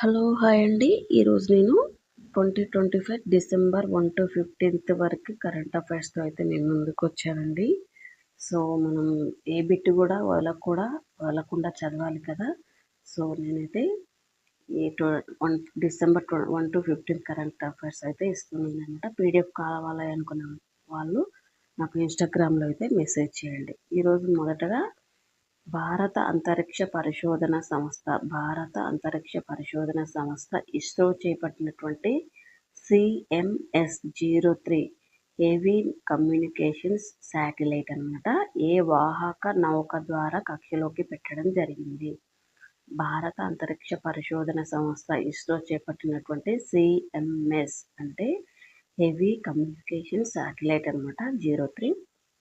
Hello hi అండి. ఈరోజు నేను 2025 డిసెంబర్ 1 to 15 వరకు కరెంట్ అఫైర్స్తో అయితే నేను ముందుకు వచ్చానండి. సో మనం ఏ బిట్ కూడా వదలకుండా చదవాలి కదా. సో నేనైతే ఈ డిసెంబర్ 1 to 15 కరెంట్ అఫైర్స్ అయితే ఇస్తున్నాను అనమాట. పీడిఎఫ్ కావాలి అనుకున్న వాళ్ళు నాకు ఇన్స్టాగ్రామ్లో అయితే మెసేజ్ చేయండి. ఈరోజు మొదటగా భారత అంతరిక్ష పరిశోధన సంస్థ ఇస్రో చేపట్టినటువంటి CMS-03 హెవీ కమ్యూనికేషన్స్ శాటిలైట్ అన్నమాట ఏ వాహక నౌక ద్వారా కక్షలోకి పెట్టడం జరిగింది. భారత అంతరిక్ష పరిశోధన సంస్థ ఇస్రో చేపట్టినటువంటి CMS అంటే హెవీ కమ్యూనికేషన్ శాటిలైట్ అన్నమాట 03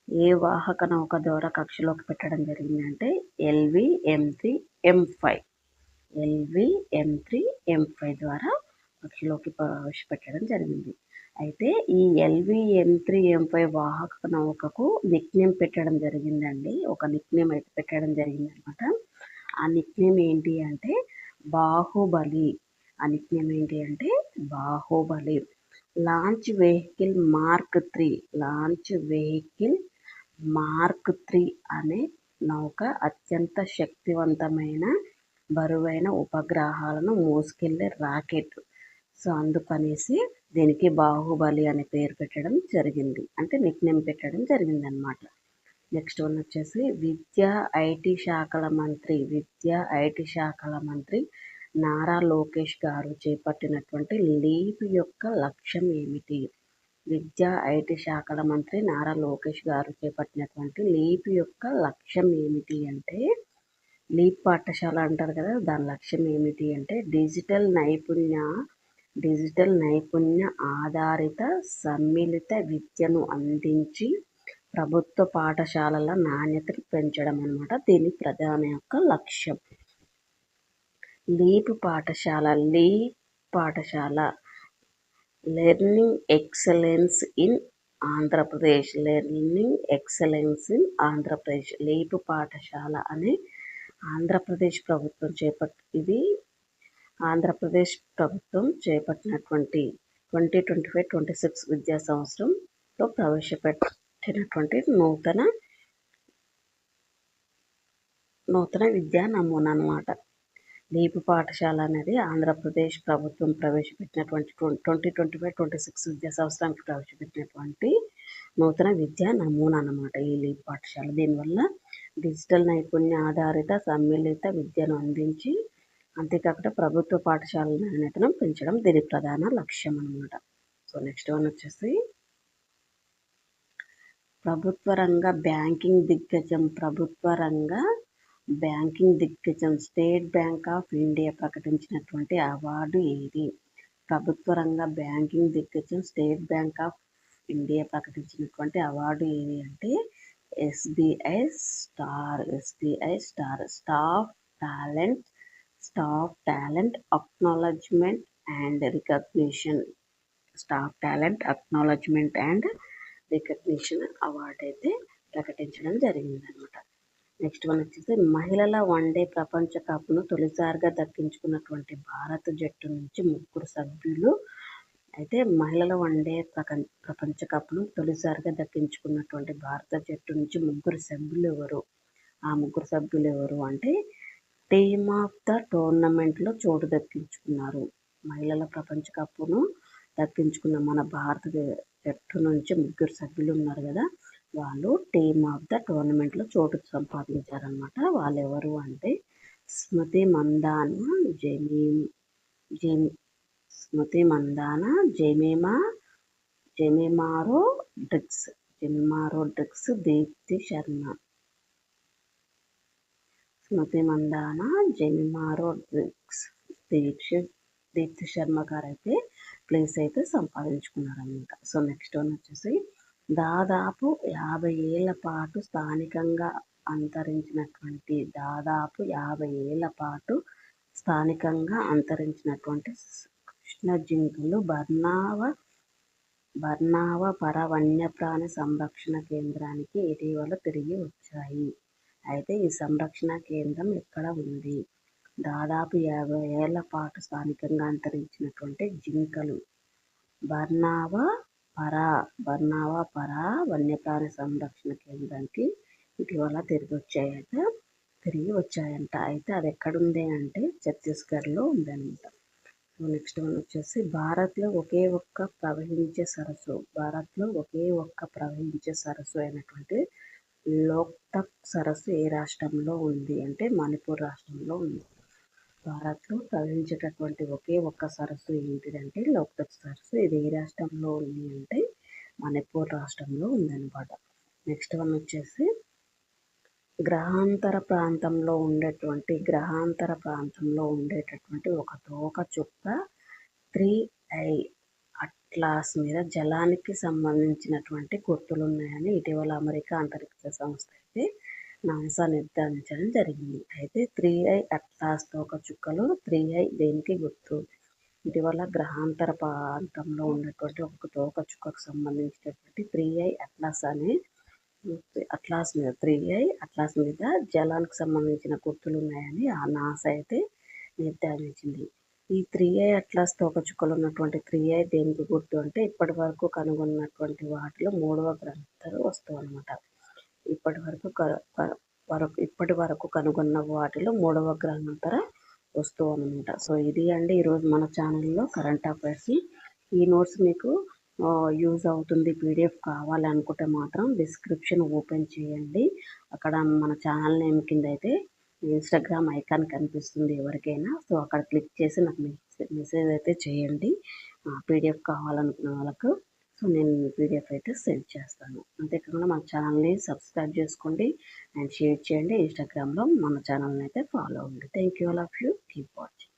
ఏ వాహక నౌక ద్వారా కక్షలోకి పెట్టడం జరిగింది అంటే LV-M3M5 ద్వారా కక్షలోకి ప్రవేశపెట్టడం జరిగింది. అయితే ఈ LV-M3M5 వాహక నౌకకు నిక్నేమ్ పెట్టడం జరిగిందండి. ఒక నిక్నేమ్ అయితే పెట్టడం జరిగింది అనమాట. ఆ నిక్నేమ్ ఏంటి అంటే బాహుబలి. లాంచ్ వెహికల్ మార్క్ 3 అనే నౌక అత్యంత శక్తివంతమైన బరువైన ఉపగ్రహాలను మోసుకెళ్లే రాకెట్. సో అందుకనేసి దీనికి బాహుబలి అనే పేరు పెట్టడం జరిగింది, అంటే నిక్నేమ్ పెట్టడం జరిగింది అనమాట. నెక్స్ట్ వన్ వచ్చేసి విద్యా ఐటీ శాఖల మంత్రి నారా లోకేష్ గారు చేపట్టినటువంటి లీప్ యొక్క లక్ష్యం ఏమిటి? విద్యా ఐటీ శాఖల మంత్రి నారా లోకేష్ గారు చేపట్టినటువంటి లీప్ యొక్క లక్ష్యం ఏమిటి అంటే, లీప్ పాఠశాల అంటారు కదా, దాని లక్ష్యం ఏమిటి అంటే డిజిటల్ నైపుణ్య ఆధారిత సమ్మిళిత విద్యను అందించి ప్రభుత్వ పాఠశాలల నాణ్యతను పెంచడం అన్నమాట దీని ప్రధాన యొక్క లక్ష్యం. లీప్ పాఠశాల learning excellence in Andhra Pradesh. Leap పాఠశాల అనే ఆంధ్రప్రదేశ్ ప్రభుత్వం చేపట్టినటువంటి 2025-26 విద్యా సంవత్సరంలో ప్రవేశపెట్టినటువంటి నూతన విద్యా నమూనా అన్నమాట. లీప్ పాఠశాల అనేది ఆంధ్రప్రదేశ్ ప్రభుత్వం ప్రవేశపెట్టినటువంటి 2025-26 విద్యా సంవత్సరానికి ప్రవేశపెట్టినటువంటి నూతన విద్యా నమూనా అన్నమాట ఈ లీప్ పాఠశాల. దీనివల్ల డిజిటల్ నైపుణ్య ఆధారిత సమ్మిళిత విద్యను అందించి అంతేకాకుండా ప్రభుత్వ పాఠశాలల నాణ్యతను పెంచడం దీని ప్రధాన లక్ష్యం అన్నమాట. సో నెక్స్ట్ వన్ వచ్చేసి ప్రభుత్వ రంగ బ్యాంకింగ్ దిగ్గజం స్టేట్ బ్యాంక్ ఆఫ్ ఇండియా ప్రకటించినటువంటి అవార్డు ఏది? ప్రభుత్వ రంగ బ్యాంకింగ్ దిగ్గజం స్టేట్ బ్యాంక్ ఆఫ్ ఇండియా ప్రకటించినటువంటి అవార్డు ఏది అంటే SBI star staff talent acknowledgement and recognition award అయితే ప్రకటించడం జరిగింది అనమాట. నెక్స్ట్ వన్ వచ్చేసి మహిళల వన్డే ప్రపంచ కప్ను తొలిసారిగా దక్కించుకున్నటువంటి భారత జట్టు నుంచి ముగ్గురు సభ్యులు అయితే మహిళల వన్డే ప్రపంచ కప్ను తొలిసారిగా దక్కించుకున్నటువంటి భారత జట్టు నుంచి ముగ్గురు సభ్యులు ఎవరు అంటే టీమ్ ఆఫ్ ద టోర్నమెంట్లో చోటు దక్కించుకున్నారు. మహిళల ప్రపంచ కప్ను దక్కించుకున్న మన భారత జట్టు నుంచి ముగ్గురు సభ్యులు ఉన్నారు కదా, వాళ్ళు టీమ్ ఆఫ్ ద టోర్నమెంట్లో చోటు సంపాదించారనమాట. వాళ్ళు ఎవరు అంటే స్మృతి మందాన, జెమిమా రోడ్రిగ్స్, దీప్తి శర్మ. స్మృతి మందాన, జెమిమా రోడ్రిగ్స్, దీప్తి శర్మ గారు అయితే ప్లేస్ అయితే సంపాదించుకున్నారన్నమాట. సో నెక్స్ట్ వన్ వచ్చేసి దాదాపు 50 ఏళ్ల పాటు స్థానికంగా అంతరించినటువంటి కృష్ణ జింకలు బర్నావపర వన్యప్రాణి సంరక్షణ కేంద్రానికి ఇటీవల తిరిగి వచ్చాయి. అయితే ఈ సంరక్షణ కేంద్రం ఎక్కడ ఉంది? దాదాపు 50 ఏళ్ల పాటు స్థానికంగా అంతరించినటువంటి జింకలు బర్నావా పరా వన్యప్రాణి సంరక్షణ కేంద్రానికి ఇటీవల తిరిగి వచ్చాయంట. అయితే అది ఎక్కడుంది అంటే ఛత్తీస్గఢ్లో ఉందన్నమాట. సో నెక్స్ట్ వన్ వచ్చేసి భారత్లో ఒకే ఒక్క ప్రవహించే సరస్సు అయినటువంటి లోక్తక్ సరస్సు ఏ రాష్ట్రంలో ఉంది అంటే మణిపూర్ రాష్ట్రంలో ఉంది. భారత్లో ప్రవహించేటటువంటి ఒకే ఒక్క సరస్సు ఏంటిదంటే లోక్తక్ సరస్సు. ఇది ఏ రాష్ట్రంలో ఉంది అంటే మణిపూర్ రాష్ట్రంలో ఉందన్నమాట. నెక్స్ట్ వన్ వచ్చేసి గ్రహాంతర ప్రాంతంలో ఉండేటటువంటి ఒక తోకచుక్క 3I అట్లాస్ మీద జలానికి సంబంధించినటువంటి గుర్తులున్నాయని ఇటీవల అమెరికా అంతరిక్ష సంస్థ అయితే నాసా నిర్ధారించడం జరిగింది. అయితే 3I అట్లాస్ తోకచుక్కలు 3I దేనికి గుర్తు? ఇటీవల గ్రహాంతర ప్రాంతంలో ఉన్నటువంటి ఒక తోకచుక్కకు సంబంధించినటువంటి 3I అట్లాస్ మీద జలానికి సంబంధించిన గుర్తులు ఉన్నాయని ఆ నాసా అయితే నిర్ధారించింది. ఈ 3I అట్లాస్ తోకచుక్కలు ఉన్నటువంటి 3I దేనికి గుర్తు అంటే ఇప్పటి వరకు కనుగొన్నటువంటి వాటిలో 3వ గ్రహాంతర వస్తువు అనమాట. ఇప్పటి వరకు కనుగొన్న వాటిలో 3వ గ్రహాంతర వస్తువు అనమాట. సో ఇది అండి ఈరోజు మన ఛానల్లో కరెంట్ అఫైర్స్. ఈ నోట్స్ మీకు యూజ్ అవుతుంది. PDF కావాలనుకుంటే మాత్రం డిస్క్రిప్షన్ ఓపెన్ చేయండి. అక్కడ మన ఛానల్ నేమ్ కింద అయితే ఇన్స్టాగ్రామ్ ఐకాన్ కనిపిస్తుంది ఎవరికైనా. సో అక్కడ క్లిక్ చేసి నాకు మెసేజ్ అయితే చేయండి PDF కావాలనుకున్న వాళ్ళకు. సో నేను PDF అయితే సెండ్ చేస్తాను. అంతేకాకుండా మన ఛానల్ని సబ్స్క్రైబ్ చేసుకోండి అండ్ షేర్ చేయండి. ఇన్స్టాగ్రామ్లో మన ఛానల్ని అయితే ఫాలో అవ్వండి. Thank you all of you. Keep watching.